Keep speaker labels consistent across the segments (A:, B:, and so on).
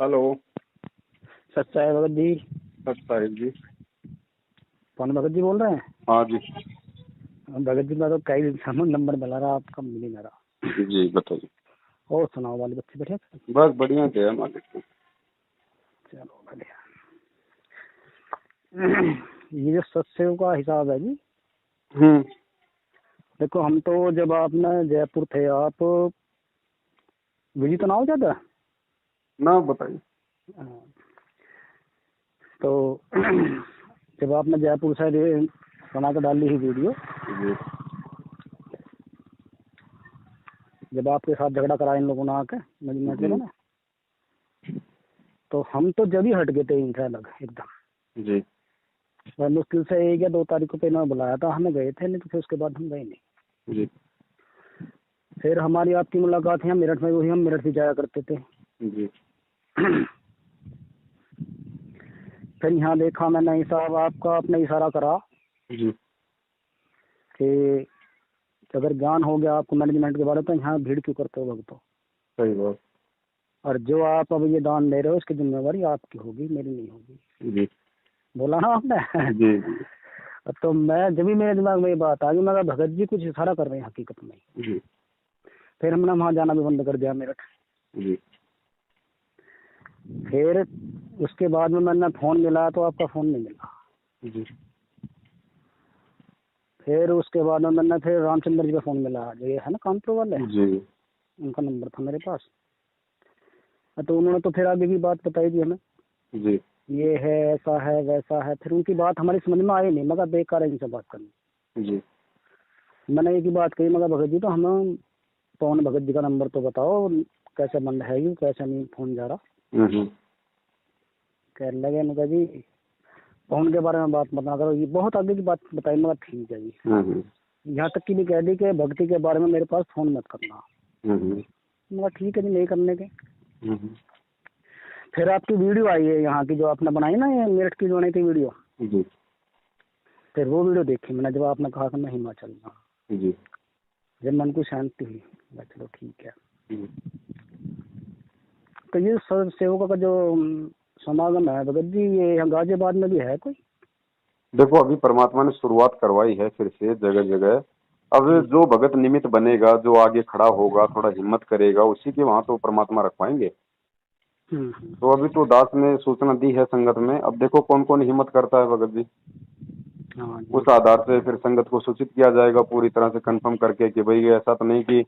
A: Hello.
B: सच्चा है भगत जी।
A: सच साहिब जी।
B: कौन भगत जी बोल रहे हैं?
A: हाँ जी।
B: भगत जी मैं तो कई दिन से नंबर मिला रहा, आपका मिल ही नहीं रहा।
A: जी बताइए।
B: और सुनाओ, वाले बच्चे बैठे?
A: बस बढ़िया थे मालिक को।
B: चलो बढ़िया। ये जो सत्संग का हिसाब है जी,
A: हम्म।
B: देखो हम तो जब आपने जयपुर थे, आप विजिट तो ना हो जाता।
A: ना बताइए।
B: तो जब आपने जयपुर से बना कर डाली ही वीडियो,
A: जी।
B: जब आपके साथ झगड़ा करा इन लोगों ने आके मैनेजमेंट
A: जी।
B: वालों ने, तो हम तो जब ही हट गए थे इनसे अलग एकदम।
A: जी।
B: और मुश्किल से 1 या 2 तारीख को इन्होंने बुलाया था, हमें गए थे, नहीं तो फिर उसके बाद हम गए नहीं।
A: जी।
B: फिर हमारी आपकी मुलाकात यहाँ मेरठ में हुई, हम मेरठ भी जाया करते थे।
A: जी।
B: फिर यहाँ देखा मैंने साहब, आपका अपने इशारा करा
A: जी।
B: कि अगर ज्ञान हो गया आपको मैनेजमेंट के बारे में, तो यहाँ भीड़ क्यों करते हो भक्तों।
A: सही बात।
B: और जो आप अब ये दान दे रहे हो, इसकी जिम्मेवारी आपकी होगी, मेरी नहीं होगी।
A: जी।
B: बोला ना आपने।
A: जी। जी।
B: तो मैं जब भी मेरे दिमाग में ये बात आ गई, मैं कहा भगत जी कुछ इशारा कर रहे हैं हकीकत में।
A: जी।
B: फिर हमने वहाँ जाना भी बंद कर दिया, मेरठ।
A: जी।
B: फिर उसके बाद में मैंने फोन मिला तो आपका फोन नहीं मिला।
A: जी।
B: फिर उसके बाद में मैंने फिर रामचंद्र जी का फोन मिला, जो ये है ना कानपुर वाले,
A: जी।
B: उनका नंबर था मेरे पास। तो उन्होंने तो फिर आगे की बात बताई थी हमें,
A: जी।
B: ये है, ऐसा है, वैसा है। फिर उनकी बात हमारी समझ में आई नहीं, मगर बेकार है इनसे बात करनी।
A: जी।
B: मैंने एक ही बात कही, मगर भगत जी तो हमें पवन भगत जी का नंबर तो बताओ, कैसे बंद है ये, कैसे नहीं फोन जा रहा।
A: हम्म।
B: कहने लगे, मगर जी पवन के बारे में बात मत ना करो, ये बहुत आगे की बात बताई। मगर ठीक है जी।
A: हम्म।
B: यहाँ तक कि भी कह दी कि भक्ति के बारे में मेरे पास फोन मत करना।
A: हम्म।
B: मगर ठीक है जी, नहीं करने के।
A: हम्म।
B: फिर आपकी वीडियो आई है यहाँ की, जो आपने बनाई ना, ये मेरठ की जो बनाई थी वीडियो।
A: जी।
B: फिर वो वीडियो देखी मैंने, जब आपने कहा था मैं हिमाचल में।
A: जी।
B: जब मन को शांति हुई, मैं चलो ठीक है।
A: जी।
B: तो ये सब सेवकों का जो समागम है भगत जी, ये यहाँ गाजियाबाद में भी है कोई?
A: देखो अभी परमात्मा ने शुरुआत करवाई है फिर से जगह जगह। अब
B: जी।
A: जो भगत निमित्त बनेगा, जो आगे खड़ा होगा, थोड़ा हिम्मत करेगा, उसी के वहां तो परमात्मा रखवाएंगे।
B: हम्म।
A: तो अभी तो दास ने सूचना दी है संगत में, अब देखो कौन कौन हिम्मत करता है भगत जी।
B: हाँ जी।
A: उस आधार से फिर संगत को सूचित किया जाएगा पूरी तरह से कंफर्म करके कि भाई ऐसा तो नहीं कि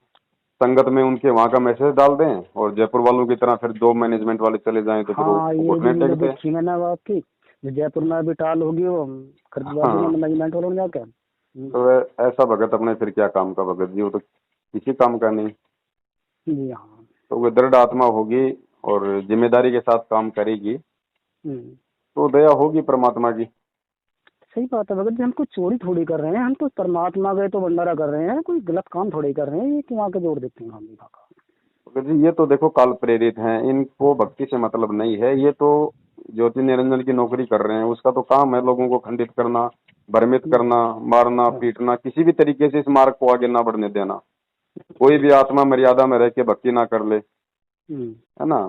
A: संगत में उनके वहां का मैसेज डाल दें और जयपुर वालों की तरह फिर दो मैनेजमेंट वाले चले जाएं तो फिर
B: हाँ,
A: वो
B: ये भी
A: घुटने
B: वीडियो
A: टेकते हैं।
B: देखी मैंने अब आपकी, जो जयपुर में अभी टाल होगी, वो खरीदवादी में
A: हाँ।
B: मैनेजमेंट वालों ने जाकर।
A: तो ऐसा भगत अपने फिर क्या काम का भगत जी, वो तो किसी काम का नहीं।
B: जी हाँ।
A: तो वो दृढ़ आत्मा होगी और जिम्मेदारी के साथ काम करेगी
B: हम्म।
A: तो दया होगी परमात्मा की।
B: सही बात है भगत जी, हम कुछ चोरी थोड़ी कर रहे हैं, हम तो परमात्मा गए तो भंडारा कर रहे हैं, कोई गलत काम थोड़ी कर रहे हैं। ये क्यों आके जोड़ देते हैं हम का।
A: भगत जी ये तो देखो काल प्रेरित हैं, इनको भक्ति से मतलब नहीं है। ये तो ज्योति निरंजन की नौकरी कर रहे हैं, उसका तो काम है लोगों को खंडित करना, भ्रमित करना, मारना
B: हाँ।
A: पीटना, किसी भी तरीके से इस मार्ग को आगे ना बढ़ने देना। कोई भी आत्मा मर्यादा में रह के भक्ति ना कर ले,
B: हम्म।
A: है ना।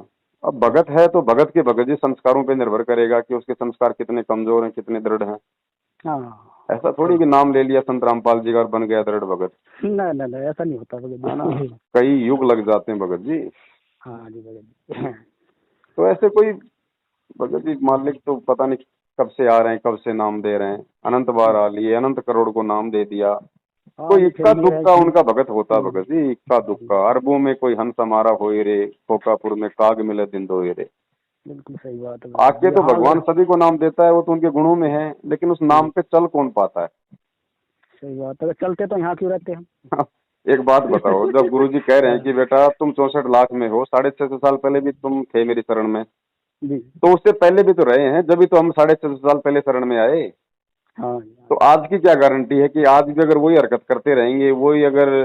A: अब भगत है तो भगत के भगत जी संस्कारों पे निर्भर करेगा कि उसके संस्कार कितने कमजोर हैं, कितने दृढ़ हैं।
B: हाँ।
A: ऐसा
B: सही।
A: थोड़ी कि नाम ले लिया संत रामपाल जी का और बन गया दृढ़ भगत,
B: नहीं नहीं नहीं, ऐसा नहीं होता भगत
A: है ना।
B: जी।
A: कई युग लग जाते हैं भगत जी।
B: हाँ जी भगत जी।
A: तो ऐसे कोई भगत जी मालिक तो पता नहीं कब से आ रहे हैं, कब से नाम दे रहे हैं। अनंत बार आ लिए, अनंत करोड़ को नाम दे दिया।
B: हाँ
A: कोई
B: जी, फिर
A: इक्का
B: भी है
A: दुक्का
B: कि
A: उनका भगत होता
B: हम्म,
A: भगत जी, इक्का
B: जी,
A: दुक्का। अरबों में कोई हंस हमारा होए रे, कोकापुर में काग मिले दिन दोए रे।
B: बिल्कुल सही बात है भगत
A: आके
B: जी।
A: तो
B: हाँ
A: भगवान सभी को नाम देता है, वो तो उनके गुणों में है, लेकिन उस नाम पे चल कौन पाता है।
B: सही बात है, चलते तो यहाँ क्यों रहते हम।
A: एक बात बताओ, जब गुरुजी कह रहे हैं कि बेटा तुम 64 लाख में हो, 650 साल पहले भी तुम थे मेरी शरण में,
B: जी।
A: तो उससे पहले भी तो रहे हैं, जब भी तो हम 650 साल पहले शरण में आए।
B: हाँ
A: तो आज की क्या गारंटी है कि आज भी अगर वही हरकत करते रहेंगे, वही अगर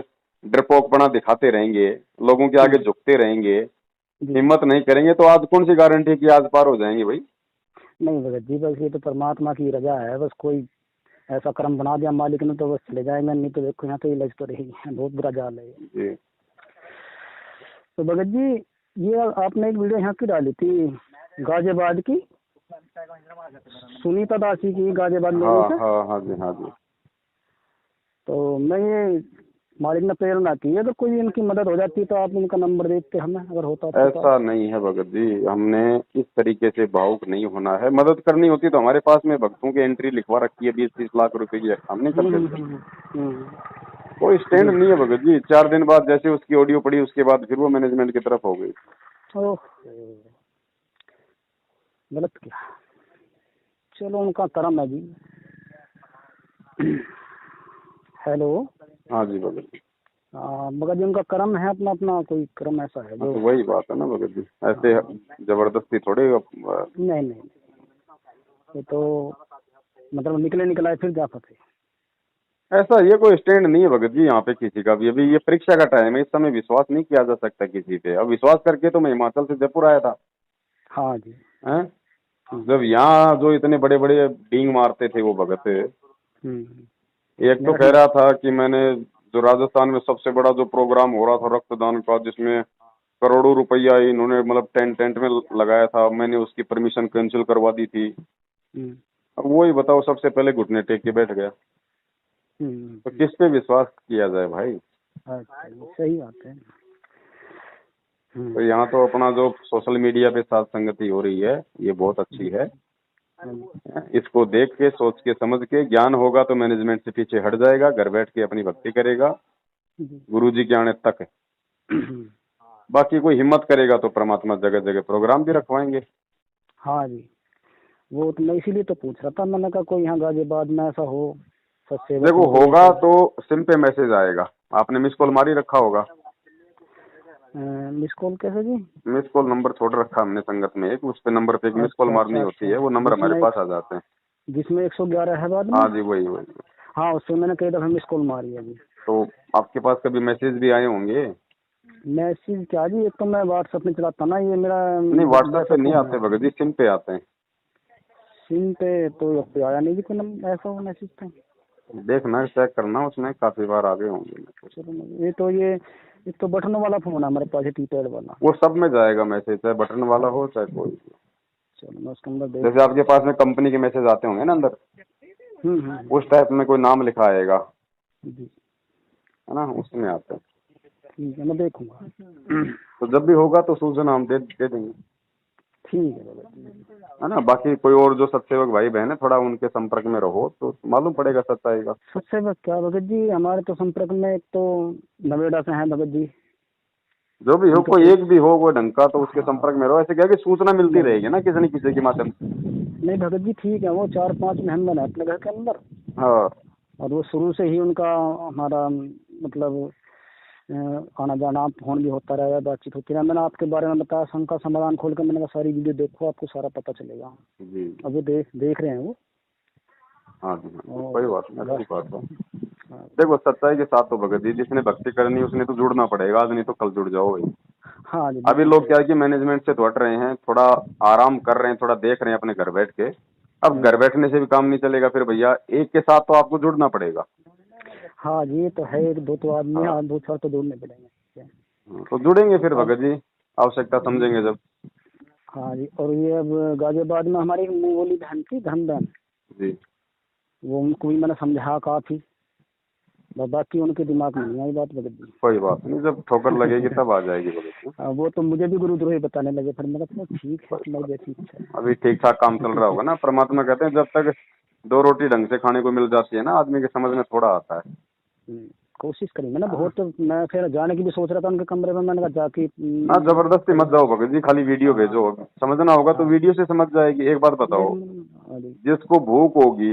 A: डरपोकपना दिखाते रहेंगे, लोगों के आगे झुकते रहेंगे,
B: जी।
A: हिम्मत नहीं करेंगे, तो आज कौन सी गारंटी है कि आज पार हो जाएंगे भाई।
B: नहीं भगत जी, बस ये तो परमात्मा की रजा है, बस कोई ऐसा कर्म बना दिया मालिक ने तो बस चले जाएंगे, नहीं तो देखो यहाँ तो इलाज तो रहेगी। बहुत बुरा जाल है ये।
A: जी।
B: तो भगत जी ये आपने एक वीडियो यहाँ की डाली थी गाजियाबाद की, सुनीता दासी की, गाजियाबाद
A: हाँ
B: लोगों से।
A: हाँ हाँ जी, हाँ जी।
B: तो मैं ये मालिक ने प्रेरणा की है, तो कोई इनकी मदद हो जाती तो आप इनका नंबर देते हमें, अगर होता आपके पास।
A: ऐसा नहीं है भगत जी, हमने इस तरीके से भावुक नहीं होना है। मदद करनी होती तो हमारे पास में भक्तों की एंट्री लिखवा रखी है 20-30 लाख रुपए की, हमने कर देते।
B: हम्म।
A: कोई स्टैंड
B: जी।
A: नहीं है भगत जी। 4 दिन बाद जैसे उसकी ऑडियो पड़ी, उसके बाद फिर वो मैनेजमेंट की तरफ हो गई।
B: ओह, गलत किया। चलो उनका कर्म है जी। हेलो।
A: हाँ जी भगत जी।
B: मगर जी उनका कर्म है, अपना अपना कोई कर्म ऐसा है
A: हाँ
B: जो।
A: तो वही बात है ना भगत जी, ऐसे
B: हाँ,
A: जबरदस्ती थोड़े
B: नहीं नहीं, ये तो मतलब निकले निकलाए फिर जा फंसे।
A: ऐसा ये कोई स्टैंड नहीं है भगत जी यहाँ पे किसी का भी। अभी ये परीक्षा का टाइम है, इस समय विश्वास नहीं किया जा सकता किसी पे। अब विश्वास करके तो मैं हिमाचल से जयपुर आया था।
B: हाँ जी।
A: हैं? जब यहाँ जो इतने बड़े बड़े डींग मारते थे वो भगत,
B: हम्म।
A: एक तो
B: मेरठ
A: कह
B: में।
A: रहा था कि मैंने जो राजस्थान में सबसे बड़ा जो प्रोग्राम हो रहा था रक्तदान का, जिसमें करोड़ों रुपया इन्होंने मतलब टेंट टेंट में लगाया था, मैंने उसकी परमिशन कैंसिल करवा दी थी।
B: हम्म।
A: अब वही बताओ, सबसे पहले घुटने टेक के बैठ गया। तो
B: हम्म।
A: किस पे विश्वास किया जाए भाई।
B: अच्छा, ये सही बात है।
A: तो यहाँ तो अपना जो सोशल मीडिया पे साथ संगति हो रही है ये बहुत अच्छी है।
B: हम्म।
A: इसको देख के सोच के समझ के, ज्ञान होगा तो मैनेजमेंट से पीछे हट जाएगा, घर बैठ के अपनी भक्ति करेगा। गुरु जी के आने तक है। बाकी कोई हिम्मत करेगा तो परमात्मा जगह जगह प्रोग्राम भी रखवाएंगे।
B: हाँ जी, वो तो मैं इसीलिए तो पूछ रहा था, मैंने कहा कोई यहाँ गाजियाबाद में ऐसा हो सत्सेवक
A: देखो
B: जिनको
A: होगा
B: जैसे।
A: तो सिम पे मैसेज आएगा। आपने मिस कॉल मारी रखा होगा।
B: मिस कॉल कैसे जी?
A: मिस कॉल नंबर छोड़ रखा हमने संगत में एक, उस पे नंबर पे एक मिस कॉल
B: अच्छा
A: मारनी
B: अच्छा
A: होती
B: अच्छा,
A: है, वो नंबर हमारे पास आ जाते हैं।
B: जिसमें 111 है बाद में।
A: हाँ जी, वही वही।
B: हाँ, उससे मैंने कई दफा मिस कॉल मारी है जी।
A: तो आपके पास कभी मैसेज भी आए होंगे।
B: मैसेज क्या जी, एक तो मैं व्हाट्सएप में चलाता ना, ये मेरा
A: नहीं, व्हाट्सएप पे
B: वैसा
A: नहीं
B: फोन
A: आते
B: है।
A: भगत जी, सिम पे आते हैं।
B: सिम पे तो अब तो आया नहीं जी कोई ऐसा मैसेज तो।
A: देखना, चेक करना, उसमें काफी बार आ गए होंगे।
B: चलो, ये एक तो बटन वाला फोन है हमारे पास, कीपैड वाला।
A: वो सब में जाएगा मैसेज, चाहे बटन वाला हो चाहे कोई भी।
B: चलो मैं उसके अंदर
A: जैसे
B: देखता हूँ।
A: आपके पास में कंपनी के मैसेज आते होंगे ना अंदर, उस टाइप में कोई नाम लिखा आएगा,
B: जी।
A: है ना, उसमें आते हैं।
B: ठीक है, मैं देखूंगा।
A: तो जब भी होगा तो सूचना हम दे देंगे,
B: ठीक है बाबा जी।
A: है ना। बाकी कोई और जो सत्सेवक भाई बहन है, थोड़ा उनके संपर्क में रहो तो मालूम पड़ेगा सच्चाई का।
B: सबसे बस क्या भगत जी, हमारे तो संपर्क में एक तो नवेड़ा से हैं भगत जी।
A: जो भी हो,
B: उनके
A: कोई
B: कोई।
A: एक भी हो वो ढंग का, तो उसके संपर्क
B: हाँ।
A: में रहो। ऐसे क्या कि सूचना मिलती
B: नहीं
A: रहेगी ना किसी न किसी के माध्यम से।
B: नहीं भगत जी, ठीक है, वो 4-5 मेहमान है अपने घर के अंदर।
A: हाँ
B: और वो शुरू से ही उनका हमारा मतलब आना जाना, फोन भी होता रहेगा, बातचीत होती रहे। मैंने आपके बारे में बताया, शंका समाधान खोल कर मैंने कहा सारी वीडियो देखो, आपको सारा पता चलेगा।
A: जी।
B: अब वो देख रहे हैं वो।
A: हाँ जी, हाँ,
B: और
A: कोई बात नहीं, अच्छी
B: बस।
A: बात है।
B: हाँ।
A: देखो सच्चाई के साथ तो भगत जी, जिसने भक्ति करनी है उसने तो जुड़ना पड़ेगा, आज नहीं तो कल जुड़ जाओ भाई।
B: हाँ जी,
A: अभी
B: बिल्कुल
A: लोग
B: सही।
A: क्या है कि मैनेजमेंट से तो हट रहे हैं, थोड़ा आराम कर रहे हैं, थोड़ा देख रहे हैं अपने घर बैठ के। अब घर बैठने से भी काम नहीं चलेगा फिर भैया, एक के साथ तो आपको जुड़ना पड़ेगा।
B: हाँ जी, ये तो है, एक दो तो आदमी,
A: हाँ,
B: हाँ 2-4 तो ढूंढने पड़ेंगे।
A: तो जुड़ेंगे फिर
B: अब
A: भगत जी, आवश्यकता समझेंगे जब।
B: हाँ जी, और ये अब गाजियाबाद में हमारी एक मुँह बोली बहन थी, धर्म बहन।
A: जी,
B: वो उनको भी मैंने समझा काफी, बाकी उनके दिमाग में नहीं आई बात भगत जी।
A: कोई बात नहीं, जब ठोकर लगेगी तब आ जाएगी भगत जी।
B: वो तो मुझे भी गुरुद्रोही बताने लगे, फिर मैंने कहा ठीक है, तुम्हारी जैसी इच्छा
A: अभी ठीक ठाक काम चल रहा होगा ना। परमात्मा कहते हैं जब तक 2 रोटी ढंग से खाने को मिल जाती है ना, आदमी के समझ में थोड़ा आता है।
B: है। कोशिश करेंगे ना बहुत। मैं फिर जाने की भी सोच रहा था उनके कमरे में, मैंने कहा जाके
A: ना जबरदस्ती मत जाओ भगत जी, खाली वीडियो
B: हाँ
A: भेजो। समझना होगा तो
B: हाँ।
A: वीडियो से समझ जाएगी। एक बात
B: ये
A: बताओ,
B: हाँ जी।
A: जिसको भूख होगी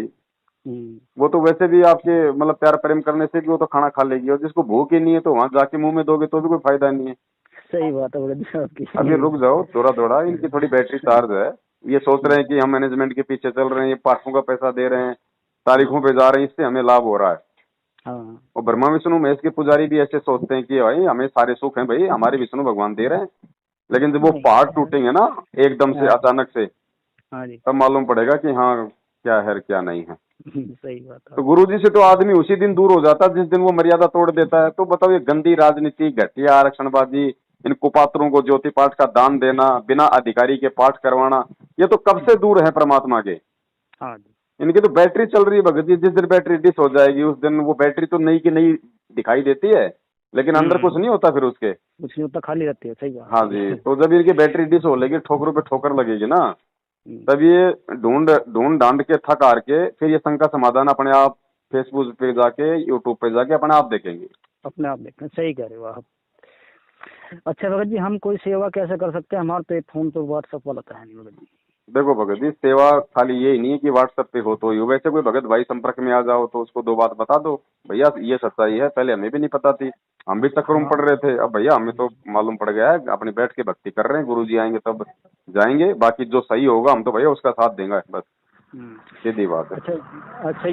B: हम्म।
A: वो तो वैसे भी आपके मतलब प्यार प्रेम करने से भी वो तो खाना खा लेगी, और जिसको भूख ही नहीं है तो वहां जाके मुंह में दोगे तो भी कोई फायदा नहीं है।
B: सही बात है भगत जी आपकी।
A: अभी रुक जाओ, थोड़ा थोड़ा, इनकी थोड़ी बैटरी चार्ज है। ये सोच रहे हैं कि हम मैनेजमेंट के पीछे चल रहे हैं, ये पाठों का पैसा दे रहे हैं, तारीखों पे जा रहे हैं, इससे हमें लाभ हो रहा है।
B: हाँ।
A: और ब्रह्मा विष्णु महेश के पुजारी भी ऐसे सोचते हैं कि भाई हमें सारे सुख हैं, भाई हमारे विष्णु भगवान दे रहे हैं। लेकिन जब वो
B: नहीं।
A: पहाड़ टूटेंगे ना एकदम से
B: हाँ
A: अचानक से,
B: हाँ जी।
A: तब मालूम पड़ेगा कि हाँ क्या है और क्या नहीं है।
B: सही बात है
A: तो
B: आपकी।
A: गुरु जी से तो आदमी उसी दिन दूर हो जाता जिस दिन वो मर्यादा तोड़ देता है। तो बताओ, ये गंदी राजनीति, घटिया आरक्षणबाजी, इन कुपात्रों को ज्योति पाठ का दान देना, बिना अधिकारी के पाठ करवाना, ये तो कब से दूर है परमात्मा के।
B: हाँ जी।
A: इनकी तो बैटरी चल रही है भगत जी, जिस दिन बैटरी डिस हो जाएगी उस दिन वो बैटरी तो नई की नई दिखाई देती है, लेकिन अंदर कुछ नहीं होता फिर उसके।
B: कुछ नहीं होता, खाली रहती है, सही बात
A: हाँ
B: है।
A: जी, तो जब इनकी बैटरी डिस हो लेगी, ठोकरों पे ठोकर लगेगी ना,
B: हम्म,
A: तब ये ढूंढ ढूंढ ढांड के थक हार के फिर ये शंका समाधान अपने आप फेसबुक पे जाके, यूट्यूब पे जाके अपने आप देखेंगे।
B: अपने आप देखें, सही कह रहे हो आप। अच्छा भगत जी, हम कोई सेवा कैसे कर सकते हैं? हमारे पे फोन तो व्हाट्सएप वाला तो है नहीं भगत जी।
A: देखो भगत जी, सेवा खाली ये ही नहीं है कि व्हाट्सएप पे हो तो ही हो, वैसे कोई भगत भाई संपर्क में आ जाओ तो उसको दो बात बता दो, भैया ये सच्चाई है, पहले हमें भी नहीं पता थी, हम भी चक्करों में
B: हाँ।
A: पड़ रहे थे, अब भैया हमें तो मालूम पड़ गया है, अपने बैठ के भक्ति कर रहे हैं, गुरु जी आएंगे तब जाएंगे, बाकी जो सही होगा हम तो भैया उसका साथ देंगे, बस
B: हम्म।
A: सीधी बात है।
B: अच्छा। अच्छा,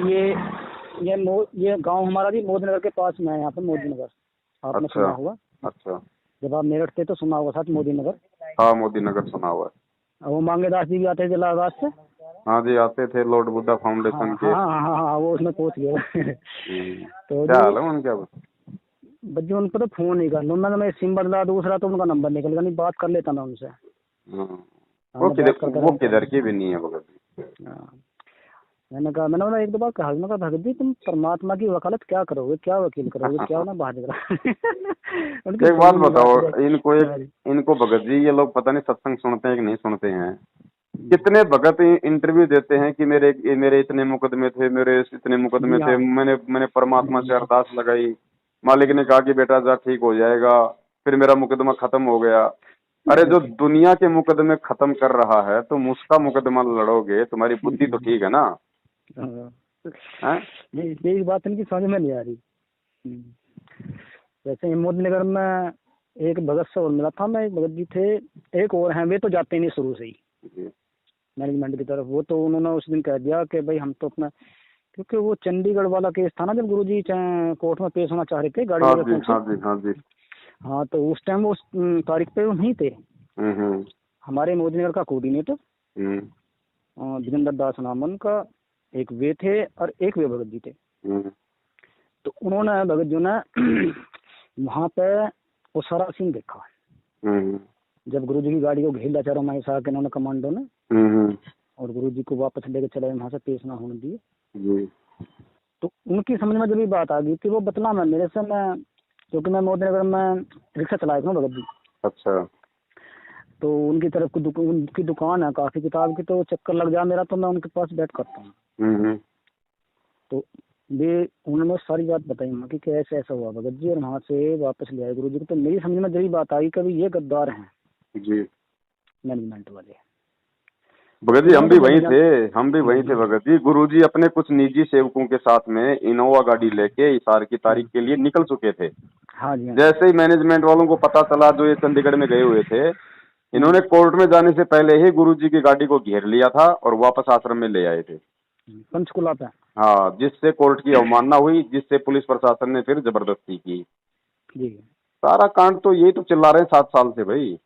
B: ये गांव हमारा भी मोदी नगर के पास में है, यहाँ पे मोदी नगर, आपने
A: अच्छा
B: सुना होगा।
A: अच्छा।
B: जब आप मेरठ थे तो सुना होगा साथ, मोदी नगर।
A: हाँ, मोदी नगर सुना हुआ है।
B: वो मांगेदास जी भी आते थे इलाहाबाद से।
A: हाँ जी, आते थे लॉर्ड बुद्धा
B: हाँ
A: फाउंडेशन के।
B: हाँ हाँ हाँ हाँ, वो उसमें पहुंच गए। तो
A: क्या
B: जो
A: हाल है उनका?
B: बच्चे, उनको तो फोन नहीं कर लो, मैं सिम बदला दूसरा तो उनका नंबर निकल गया, नहीं बात कर लेता मैं उनसे।
A: हाँ,
B: हमने बात करते
A: वो
B: रहते
A: किधर
B: हैं।
A: की भी नहीं है भगत जी।
B: हाँ। मैंने बोला एक दो बार कहा, मैं कहा भगत जी तुम परमात्मा की वकालत क्या करोगे, क्या वकील करोगे, क्या ना बात करा। उनकी
A: एक बात
B: सुनी नहीं
A: बताओ,
B: बात है। हाँ जी।
A: इनको भगत जी, ये लोग पता नहीं सत्संग सुनते हैं कि नहीं सुनते हैं।
B: हम्म।
A: कितने भगत इंटरव्यू देते हैं कि मेरे इतने मुकदमे थे, मेरे इतने मुकदमे
B: जी
A: थे,
B: हाँ।
A: मैंने परमात्मा से अरदास लगाई, मालिक ने कहा कि बेटा जा ठीक हो जाएगा, फिर मेरा मुकदमा खत्म हो गया। अरे जो दुनिया के मुकदमे खत्म कर रहा है तुम उसका मुकदमा लड़ोगे, तुम्हारी बुद्धि तो ठीक है ना?
B: हाँ।
A: हैं?
B: यही बात इनकी समझ में नहीं आ रही। वैसे मोदी नगर में एक भगत से और मिला था मैं, एक भगत जी थे, एक और हैं, वे तो जाते ही नहीं शुरू से ही
A: जी
B: मैनेजमेंट की तरफ। वो तो उन्होंने उस दिन कह दिया कि भाई हम तो अपना, क्योंकि वो चंडीगढ़ वाला केस था ना, जब गुरुजी कोर्ट में पेश होना चाह रहे थे, गाड़ी
A: हाँ
B: लेकर
A: जी
B: पहुंचे।
A: हाँ जी हाँ जी।
B: हाँ, तो उस टाइम वो उस तारीख पे वो नहीं थे।
A: हम्म।
B: हमारे मोदी नगर का कोऑर्डिनेटर
A: हम्म
B: वीरेंद्र दास नाम उनका, एक वे थे और एक वे भगत जी थे।
A: हम्म
B: तो उन्होंने भगत जी ने वहाँ पे वो सारा सीन देखा,
A: हम्म
B: जब गुरुजी की गाड़ी को घेर लिया चारों माइसा के इन्होंने, कमांडो ने,
A: हम्म
B: और गुरुजी को वापस लेके चले, वहाँ से पेश ना होने दिए।
A: जी
B: तो उनकी समझ में जब ये बात आ गई थी, वो बतला मैं मेरे से, मैं क्योंकि मैं मोदी नगर में रिक्शा चलाया था भगत जी,
A: अच्छा।
B: तो उनकी तरफ उनकी दुकान है काफी किताब की, तो चक्कर लग जाए मेरा तो मैं उनके पास बैठ करता हूँ।
A: हम्म
B: तो वे उन्होंने सारी बात बताई वहाँ की कि ऐसा ऐसा हुआ भगत जी, और वहाँ से वापस ले आए गुरु जी को। तो मेरी समझ में जब ये बात आई, कभी ये गद्दार हैं
A: जी
B: मैनेजमेंट वाले।
A: भगत
B: तो
A: जी,
B: मैं
A: हम
B: तो
A: भी
B: बोले
A: वहीं
B: जान।
A: थे, हम भी वहीं थे भगत जी। गुरुजी अपने कुछ निजी सेवकों के साथ में इनोवा गाड़ी लेके इशार की तारीख के लिए निकल चुके थे।
B: हाँ जी हाँ जी।
A: जैसे ही मैनेजमेंट वालों को पता चला, जो ये चंडीगढ़ में गए हुए थे, इन्होंने कोर्ट में जाने से पहले ही गुरुजी की गाड़ी को घेर लिया था और वापस आश्रम में ले आए थे।
B: पंचकुला पे।
A: हाँ, जिससे कोर्ट की अवमानना हुई, जिससे पुलिस प्रशासन ने फिर जबरदस्ती की।
B: जी।
A: सारा कांड तो यही तो चिल्ला रहे हैं 7 साल से भाई।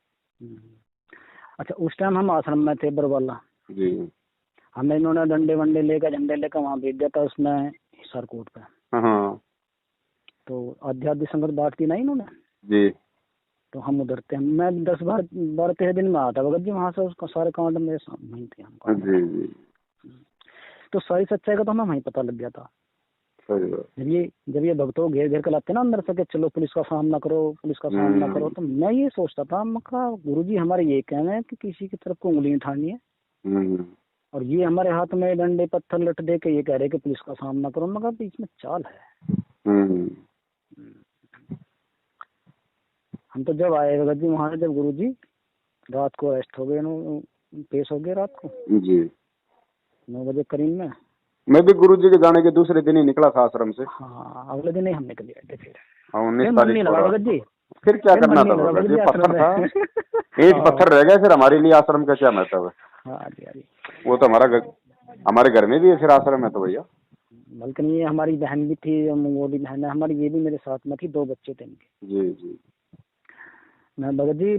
B: अच्छा, उस टाइम हम आश्रम में थे बरवाला,
A: जी
B: हमें इन्होंने डंडे वंडे लेकर, झंडे लेकर वहाँ भेज दिया था उसमें हिसार कोर्ट पे।
A: हाँ
B: तो आध्यात्मिक संगत बात की ना इन्होंने,
A: जी
B: तो हम उधर थे। मैं 10-12 13 दिन में आता भगत जी वहाँ से, उसका सारे कांड मेरे सामने ही थे, हम कांड
A: जी जी
B: तो सारी सच्चाई का तो हमें वहीं पता लग गया था।
A: सही बात।
B: जब ये भक्तों को घेर घेर कर लाते ना अंदर से कि चलो पुलिस का सामना करो, पुलिस का सामना करो, तो मैं ये सोचता था, मैं कहा गुरु जी हमारे ये कहना है कि किसी की तरफ को उंगली नहीं उठानी है, और ये हमारे हाथ में डंडे पत्थर लट दे के ये कह रहे कि पुलिस का सामना करो। मैं कहा बीच में चाल है। हम तो जब आए भगत जी वहाँ से, जब गुरु जी रात को अरेस्ट हो गए, पेश हो गए रात को
A: जी
B: 9 बजे करीब में।
A: मैं भी गुरुजी के जाने के दूसरे दिन ही निकला था आश्रम से।
B: हाँ, अगले दिन ही हम निकल गए थे फिर।
A: हाँ, 19
B: फिर मन
A: तारीख
B: नहीं
A: को
B: लगा
A: रात
B: भगत जी,
A: फिर क्या
B: फिर मन
A: करना
B: नहीं
A: था
B: लगा
A: भगत
B: भगत
A: जी,
B: जी आश्रम
A: पत्थर
B: में।
A: था, ईंट पत्थर रह गए, फिर हमारे लिए आश्रम का क्या महत्व है।
B: हाँ जी हाँ जी।
A: वो तो हमारे घर में भी है फिर आश्रम है तो भैया।
B: बल्कि ये हमारी बहन भी थी, वो भी बहन है हमारी, ये भी मेरे साथ में थी, 2 बच्चे थे इनके।
A: जी जी
B: मैं भगत जी,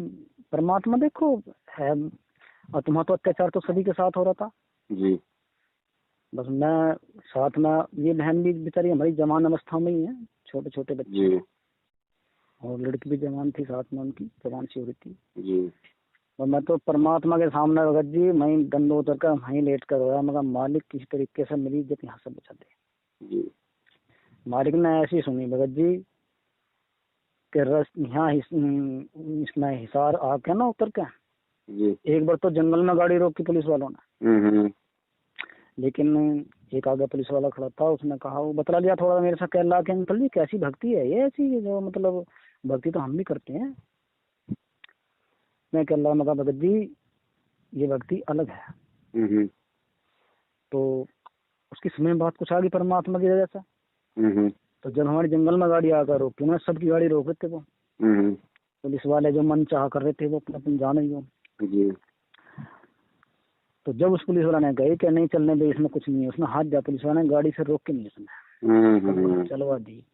B: परमात्मा देखो है, और तुम्हारा तो अत्याचार तो सभी के साथ हो रहा था।
A: जी
B: बस मैं साथ में, ये बहन भी बेचारी हमारी जवान अवस्था में ही है, छोटे छोटे बच्चे।
A: जी
B: और लड़की भी जवान थी साथ में, उनकी जवान सी हो रही थी
A: जी।
B: और मैं तो परमात्मा के सामने भगत जी वहीं दंड उतर कर वहीं लेट कर रोया, मगर मालिक किसी तरीके से मेरी इज्जत यहाँ से बचा दे।
A: जी।
B: मालिक ने ऐसी सुनी भगत जी कि रस यहाँ इसमें हिसार आके ना उतर के
A: जी।
B: एक बार तो जंगल में गाड़ी रोकी पुलिस वालों ने, लेकिन एक आगे पुलिस वाला खड़ा था, उसने कहा, वो बतला दिया थोड़ा मेरे से, कह ला के अंकल जी कैसी भक्ति है ये, ऐसी जो मतलब भक्ति तो हम भी करते हैं। मैं कह रहा मगा भगत जी ये भक्ति अलग है। तो उसकी समय बात कुछ आ गई परमात्मा की वजह से। तो जब हमारे जंगल में गाड़ी आकर रोकी, उन्होंने सबकी गाड़ी रोक रहे थे वो पुलिस वाले, जो मन चाह कर रहे थे वो अपना तुम जाने ही हो। तो जब उस पुलिस वाला ने कही कि नहीं चलने दे, इसमें कुछ नहीं है, उसने हाथ दिया, पुलिस वाले ने गाड़ी से रोक के नहीं उसने चलवा दी।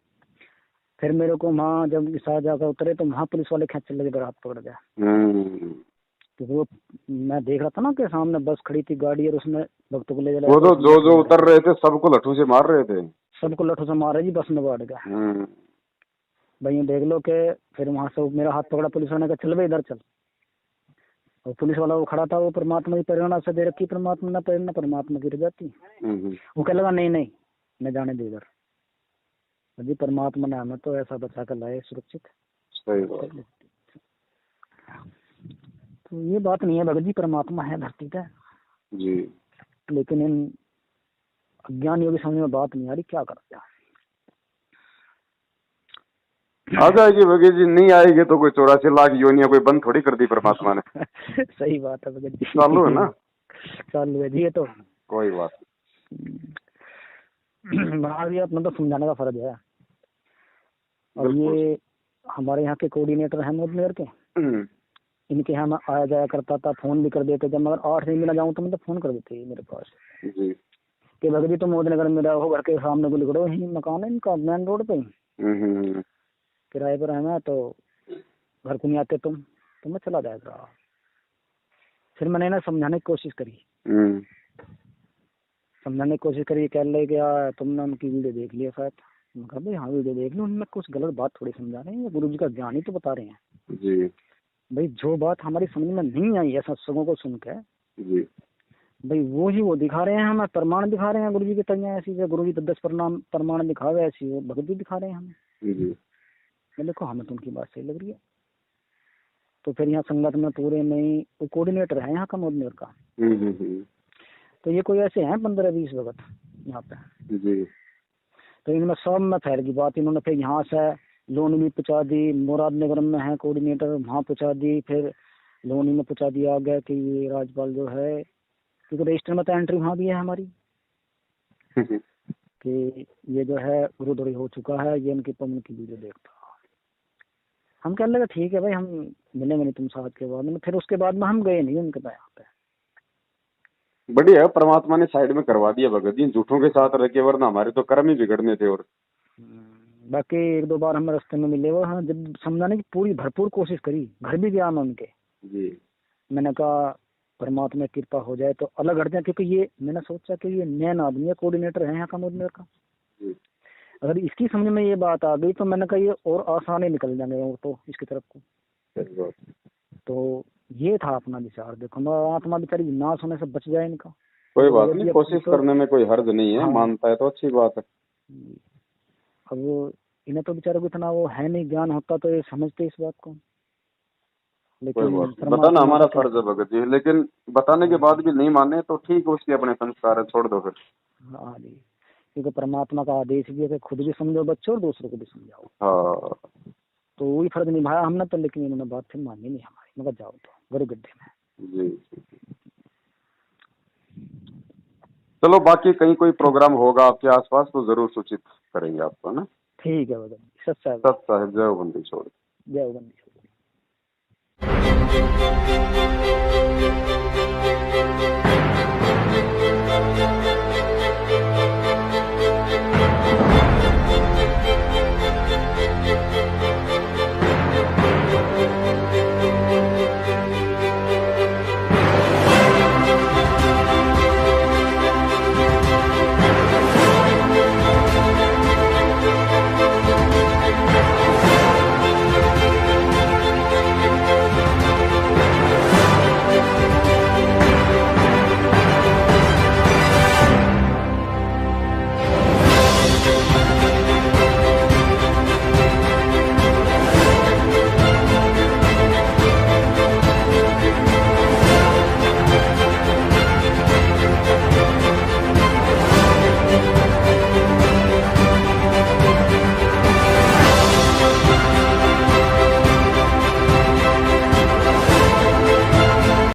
B: फिर मेरे को वहाँ जब इसार जाकर उतरे तो वहाँ पुलिस वाले खींच लगे, हाथ पकड़ गया। तो वो मैं देख रहा था ना कि सामने बस खड़ी थी गाड़ी और उसमें भक्तों को ले जा,
A: वो तो जो उतर रहे थे सबको लट्ठू से मार रहे थे,
B: सबको लट्ठू से मार रहे जी, बस में बैठ गया। भाई देख लो कि फिर वहाँ से मेरा हाथ पकड़ा पुलिस वाले का, चल भाई इधर चल। और पुलिस वाला वो खड़ा था, वो परमात्मा की प्रेरणा से दे रखी, परमात्मा ने प्रेरणा परमात्मा की रह जाती। वो कह लगा नहीं नहीं मैं जाने दे इधर, जी परमात्मा ने हमें तो ऐसा बचा कर लाए सुरक्षित।
A: सही बात।
B: तो ये बात नहीं है भगत जी, परमात्मा है धरती पे
A: जी,
B: लेकिन इन अज्ञानियों की समझ में बात नहीं आ रही, क्या करते हैं।
A: आ जाएगी भगत जी, नहीं आएगी तो कोई 84 लाख योनियां कोई बंद थोड़ी कर दी परमात्मा ने।
B: सही बात है भगत जी,
A: चालू है ना,
B: चालू है जी, ये तो
A: कोई बात
B: नहीं। अपना तो समझाने का फर्ज है। और ये हमारे यहाँ के कोऑर्डिनेटर हैं मोदनगर के, इनके यहाँ मैं आया जाया करता था, फोन भी कर देते जब, मगर 8 दिन भी ना जाऊँ तो मतलब फोन कर देते मेरे पास
A: जी
B: कि भगत जी तुम मोदनगर में रहो, घर के सामने गुली करो, यही मकान है इनका मेन रोड पे, किराए पर रहना, तो घर को नहीं आते तुम, तो मैं चला जाएगा। फिर मैंने ना समझाने की कोशिश करी, समझाने की कोशिश करी, कह ले क्या तुमने उनकी वीडियो देख लिया शायद। कहा भाई हाँ वीडियो देख ली, उनमें कुछ गलत बात थोड़ी समझा रहे हैं, गुरु जी का ज्ञान ही तो बता रहे हैं
A: जी।
B: भाई। जो बात हमारी समझ में नहीं आई है सत्संगों को सुन के
A: जी
B: भाई, वो ही वो दिखा रहे हैं, हमें प्रमाण दिखा रहे हैं गुरु जी की तैयार ऐसी, गुरु जी तो 10 प्रमाण दिखावे ऐसी, वो भगत जी दिखा रहे हैं हमें। मैं देखो हमें तो उनकी बात सही लग रही है। तो फिर यहाँ संगत में पूरे में वो कोऑर्डिनेटर है यहाँ का मोदनगर का, तो ये कोई ऐसे हैं 15-20 भगत यहाँ पे
A: जी।
B: तो इनमें सब में फैल गई बात। इन्होंने फिर यहाँ से लोनी भी पहुँचा दी, मुरादनगर में है कोऑर्डिनेटर, वहाँ पहुँचा दी, फिर लोनी में पहुँचा दिया आ गया कि ये राजपाल जो है, क्योंकि रजिस्टर में तो एंट्री वहाँ भी है हमारी कि ये जो है गुरुद्वारी हो चुका है, ये इनकी पवन की वीडियो देखता। हम कहने लगे ठीक है भाई, हम मिलेंगे नहीं तुम साथ के बाद में। फिर उसके बाद में हम गए नहीं उनके पास यहाँ पे।
A: बढ़िया, परमात्मा ने साइड में करवा दिया भगत जी, झूठों के साथ रखे, वरना हमारे तो कर्म ही बिगड़ने थे। और
B: बाकी 1-2 बार हमें रास्ते में मिले वो, हाँ जब समझाने की पूरी भरपूर कोशिश करी, घर भी गया मैं उनके
A: जी।
B: मैंने कहा परमात्मा की कृपा हो जाए तो अलग हट जाए, क्योंकि ये मैंने सोचा कि ये नैन आदमी है, कोऑर्डिनेटर है यहाँ का मोदनगर का, अगर इसकी समझ में ये बात आ गई तो मैंने कहा ये और आसान ही निकल जाएंगे वो तो इसकी तरफ को। तो ये था अपना विचार। देखो आत्मा बेचारी नाश होने से बच जाए इनका,
A: कोई बात नहीं, कोशिश करने में कोई हर्ज नहीं है। हाँ। मानता है तो अच्छी बात है।
B: अब इन्हें तो बेचारे को इतना वो है नहीं, ज्ञान होता तो ये समझते इस बात को,
A: लेकिन बताना हमारा फर्ज है भगत जी, लेकिन बताने के बाद भी नहीं माने तो ठीक, उसके अपने संस्कार है, छोड़ दो फिर।
B: हाँ जी, क्योंकि परमात्मा का आदेश भी है कि खुद भी समझो बच्चों और दूसरों को भी समझाओ।
A: हाँ,
B: तो वही फर्ज निभाया हमने तो, लेकिन इन्होंने बात फिर मानी नहीं हमारी, मगर जाओ तो गुरु गड्ढे में।
A: जी। चलो, बाकी कहीं कोई प्रोग्राम होगा आपके आसपास तो जरूर सूचित करेंगे आपको, ना।
B: ठीक है भगत, सच
A: साहिब, जय बंदी छोड़,
B: जय बंदी छोड़।